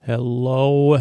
Hello,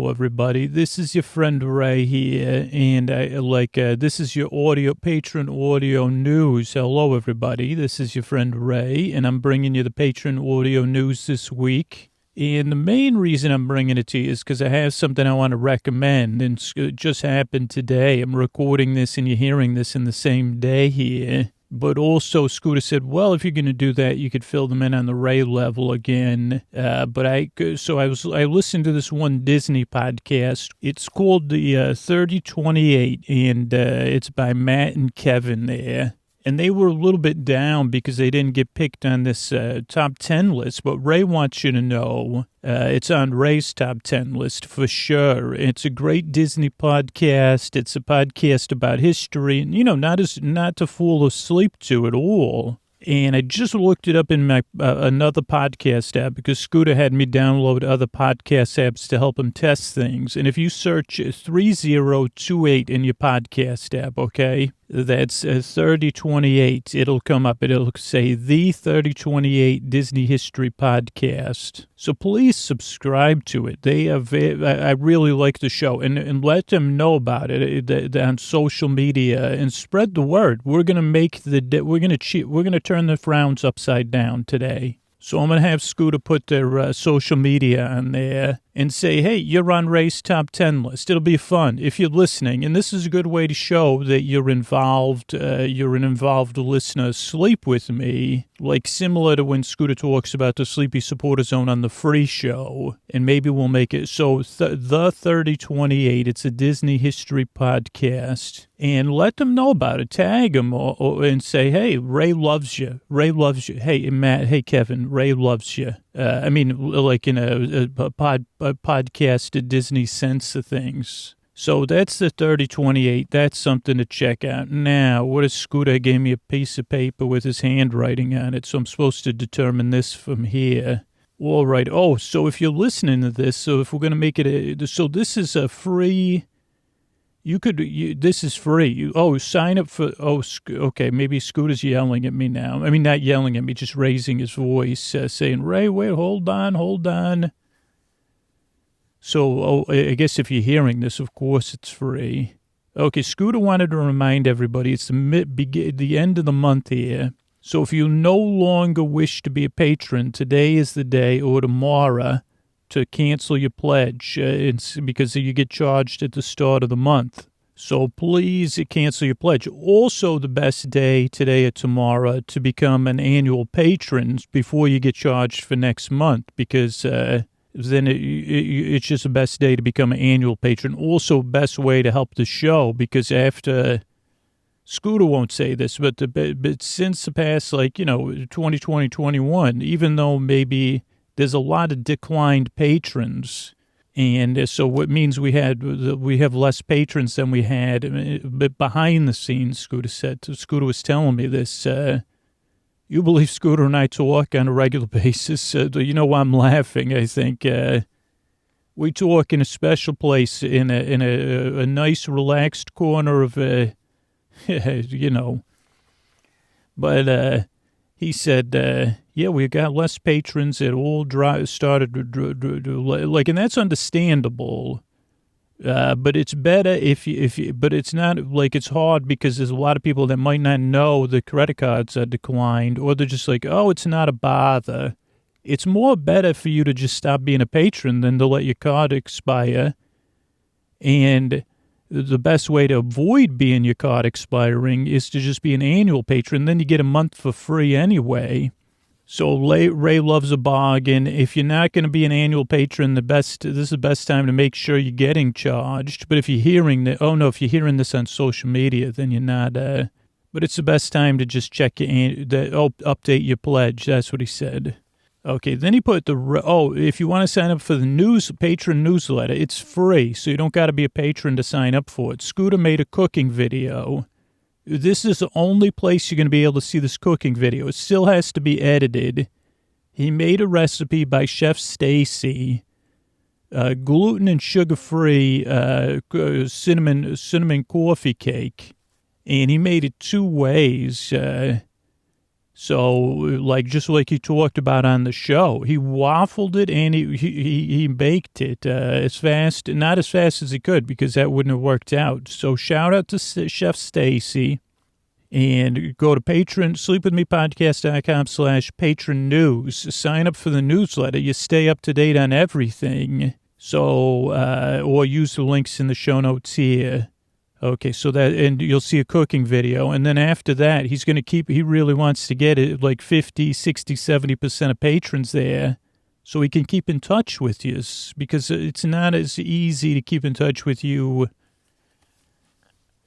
everybody. This is your friend Ray here, and this is your patron audio news. Hello, everybody. This is your friend Ray, and I'm bringing you the patron audio news this week. And the main reason I'm bringing it to you is because I have something I want to recommend, and it just happened today. I'm recording this, and you're hearing this in the same day here. But also, Scooter said, well, if you're going to do that, you could fill them in on the Ray level again. I listened to this one Disney podcast. It's called the 3028, and it's by Matt and Kevin there. And they were a little bit down because they didn't get picked on this top 10 list. But Ray wants you to know it's on Ray's top 10 list for sure. It's a great Disney podcast. It's a podcast about history, and, not to fall asleep to at all. And I just looked it up in my another podcast app because Scooter had me download other podcast apps to help him test things. And if you search 3028 in your podcast app, okay, that's 3028, it'll come up. It'll say the 3028 Disney History Podcast. So please subscribe to it. I really like the show, and let them know about it on social media and spread the word. We're gonna turn the frowns upside down today. So I'm going to have Scooter put their social media on there and say, hey, you're on Ray's top 10 list. It'll be fun if you're listening. And this is a good way to show that you're involved. You're an involved listener. Sleep with me, like similar to when Scooter talks about the Sleepy Supporter Zone on the free show. And maybe we'll make it. So the 3028, it's a Disney history podcast. And let them know about it. Tag them and say, hey, Ray loves you. Ray loves you. Hey, Matt. Hey, Kevin. Ray loves you. Like in a podcast Disney sense of things. So that's the 3028. That's something to check out. Now, what is Scooter gave me a piece of paper with his handwriting on it, so I'm supposed to determine this from here. All right. Oh, so if you're listening to this, so if we're going to make it so this is a free... this is free. Sign up for, okay, maybe Scooter's yelling at me now. I mean, not yelling at me, just raising his voice, saying, Ray, wait, hold on. So, I guess if you're hearing this, of course it's free. Okay, Scooter wanted to remind everybody it's the end of the month here. So if you no longer wish to be a patron, today is the day, or tomorrow, to cancel your pledge because you get charged at the start of the month. So please cancel your pledge. Also, the best day today or tomorrow to become an annual patron before you get charged for next month, because then it's just the best day to become an annual patron. Also, best way to help the show, because after... Scooter won't say this, but since the past, 2020, 21, even though maybe... there's a lot of declined patrons, and so what means we have less patrons than we had. But behind the scenes, Scooter was telling me this. You believe Scooter and I talk on a regular basis? You know why I'm laughing? I think we talk in a special place in a nice, relaxed corner of But he said. Yeah, we got less patrons. It all started, and that's understandable. But it's better but it's not, it's hard because there's a lot of people that might not know the credit cards are declined, or they're just like, oh, it's not a bother. It's more better for you to just stop being a patron than to let your card expire. And the best way to avoid being your card expiring is to just be an annual patron. Then you get a month for free anyway. So Ray loves a bargain. If you're not going to be an annual patron, this is the best time to make sure you're getting charged. But if you're hearing if you're hearing this on social media, then you're not. But it's the best time to just check update your pledge. That's what he said. Okay, then he put if you want to sign up for the patron newsletter, it's free, so you don't got to be a patron to sign up for it. Scooter made a cooking video. This is the only place you're going to be able to see this cooking video. It still has to be edited. He made a recipe by Chef Stacy, gluten and sugar-free cinnamon coffee cake, and he made it two ways. So, like, just like he talked about on the show, he waffled it and he baked it as fast, not as fast as he could because that wouldn't have worked out. So, shout out to Chef Stacy, and go to sleepwithmepodcast.com/patron news. Sign up for the newsletter. You stay up to date on everything. So, or use the links in the show notes here. Okay, so that, and you'll see a cooking video. And then after that, he's going to he really wants to get it like 50, 60, 70% of patrons there so he can keep in touch with you, because it's not as easy to keep in touch with you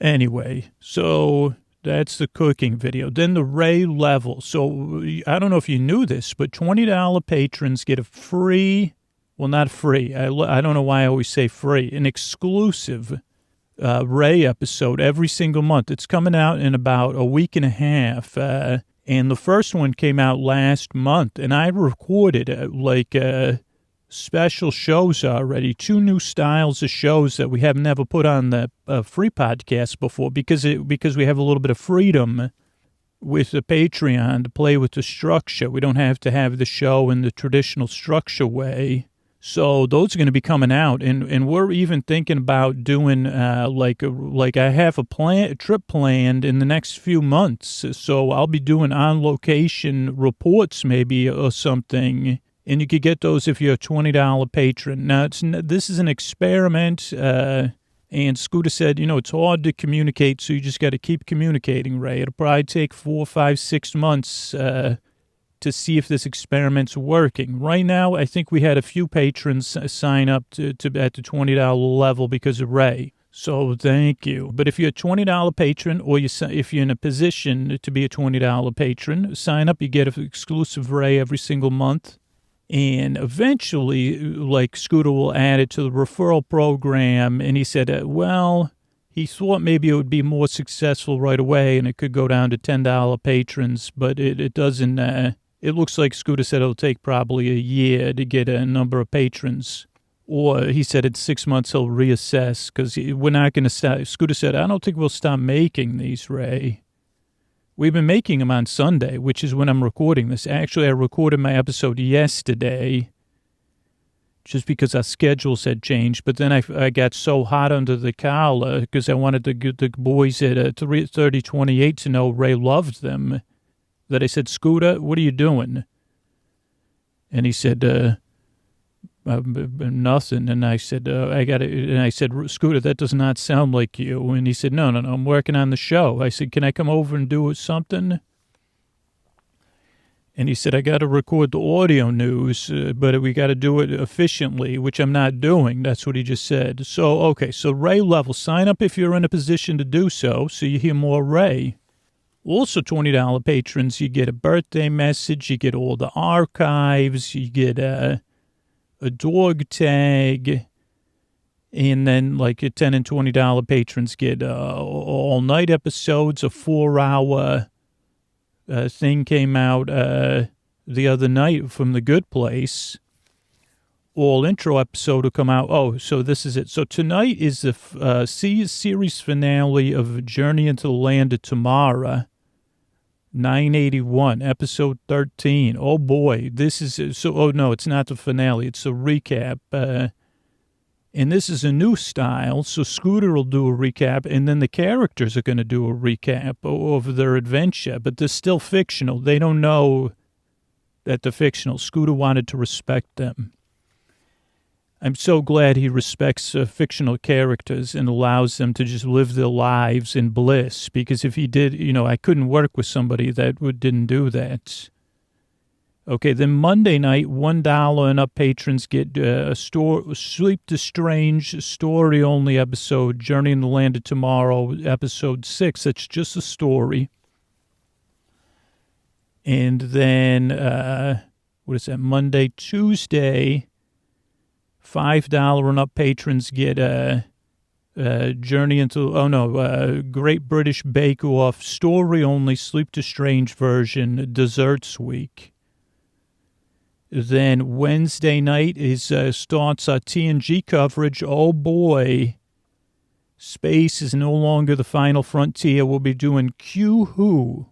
anyway. So that's the cooking video. Then the Ray level. So I don't know if you knew this, but $20 patrons get a free, well, not free. I don't know why I always say free, an exclusive Ray episode every single month. It's coming out in about a week and a half. And the first one came out last month, and I recorded special shows already, 2 new styles of shows that we have never put on the free podcast before because we have a little bit of freedom with the Patreon to play with the structure. We don't have to have the show in the traditional structure way. So those are going to be coming out, and we're even thinking about doing like I have a trip planned in the next few months. So I'll be doing on location reports maybe or something, and you could get those if you're a $20 patron. Now this is an experiment, and Scooter said, it's hard to communicate, so you just got to keep communicating, Ray. It'll probably take 4, 5, 6 months to see if this experiment's working. Right now, I think we had a few patrons sign up to at the $20 level because of Ray. So thank you. But if you're a $20 patron, or if you're in a position to be a $20 patron, sign up. You get an exclusive Ray every single month. And eventually, like, Scooter will add it to the referral program. And he said, he thought maybe it would be more successful right away and it could go down to $10 patrons, but it doesn't. It looks like Scooter said it'll take probably a year to get a number of patrons. Or he said in 6 months he'll reassess, because we're not going to stop. Scooter said, I don't think we'll stop making these, Ray. We've been making them on Sunday, which is when I'm recording this. Actually, I recorded my episode yesterday just because our schedules had changed. But then I got so hot under the collar because I wanted the boys at 3028 to know Ray loved them, that I said, Scooter, what are you doing? And he said, nothing. And I said, and I said, Scooter, that does not sound like you. And he said, no, I'm working on the show. I said, can I come over and do something? And he said, I got to record the audio news, but we got to do it efficiently, which I'm not doing. That's what he just said. So, okay, so Ray level, sign up if you're in a position to do so you hear more Ray. Also, $20 patrons, you get a birthday message, you get all the archives, you get a dog tag, and then like your $10 and $20 patrons get all-night episodes. A 4-hour thing came out the other night from The Good Place. All intro episode will come out. Oh, so this is it. So tonight is the series finale of Journey into the Land of Tomorrow. 981, episode 13. Oh boy, this is so. Oh no, it's not the finale. It's a recap. And this is a new style. So Scooter will do a recap, and then the characters are going to do a recap of their adventure. But they're still fictional. They don't know that they're fictional. Scooter wanted to respect them. I'm so glad he respects fictional characters and allows them to just live their lives in bliss, because if he did, I couldn't work with somebody that didn't do that. Okay, then Monday night, $1 and up patrons get a Sleep to Strange story-only episode, Journey in the Land of Tomorrow, episode 6. That's just a story. And then, what is that, Monday, Tuesday, $5 and up patrons get a Journey into, Great British Bake Off, story-only, Sleep to Strange version, Desserts Week. Then Wednesday night starts our TNG coverage. Oh boy, space is no longer the final frontier. We'll be doing Q Who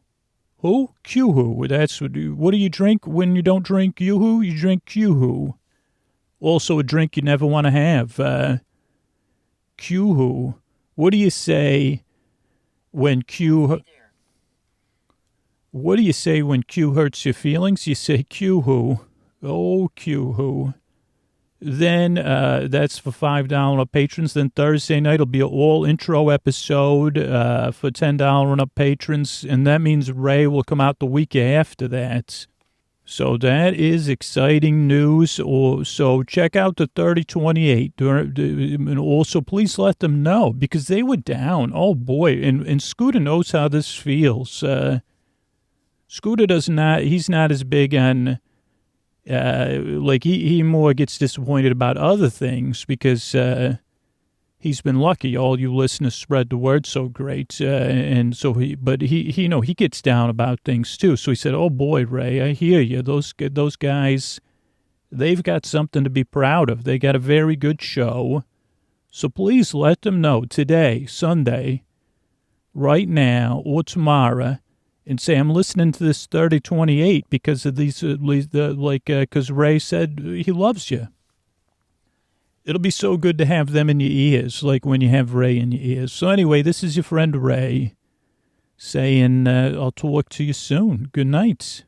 Who? Q-Hoo. That's what do you drink when you don't drink Yoo-Hoo? You drink Q-Hoo. Also a drink you never want to have. Q-Hoo. What do you say when Q... What do you say when Q hurts your feelings? You say Q-Hoo. Oh, Q-Hoo. Then that's for $5 up patrons. Then Thursday night will be an all intro episode for $10 and up patrons. And that means Ray will come out the week after that. So that is exciting news. So check out the 3028. And also, please let them know because they were down. Oh, boy. And Scooter knows how this feels. Scooter he's not as big on, he more gets disappointed about other things because he's been lucky. All you listeners spread the word so great. And so he gets down about things too. So he said, oh boy, Ray, I hear you. Those guys, they've got something to be proud of. They got a very good show. So please let them know today, Sunday, right now or tomorrow, and say, I'm listening to this 3028 because of these, because Ray said he loves you. It'll be so good to have them in your ears, like when you have Ray in your ears. So anyway, this is your friend Ray saying, I'll talk to you soon. Good night.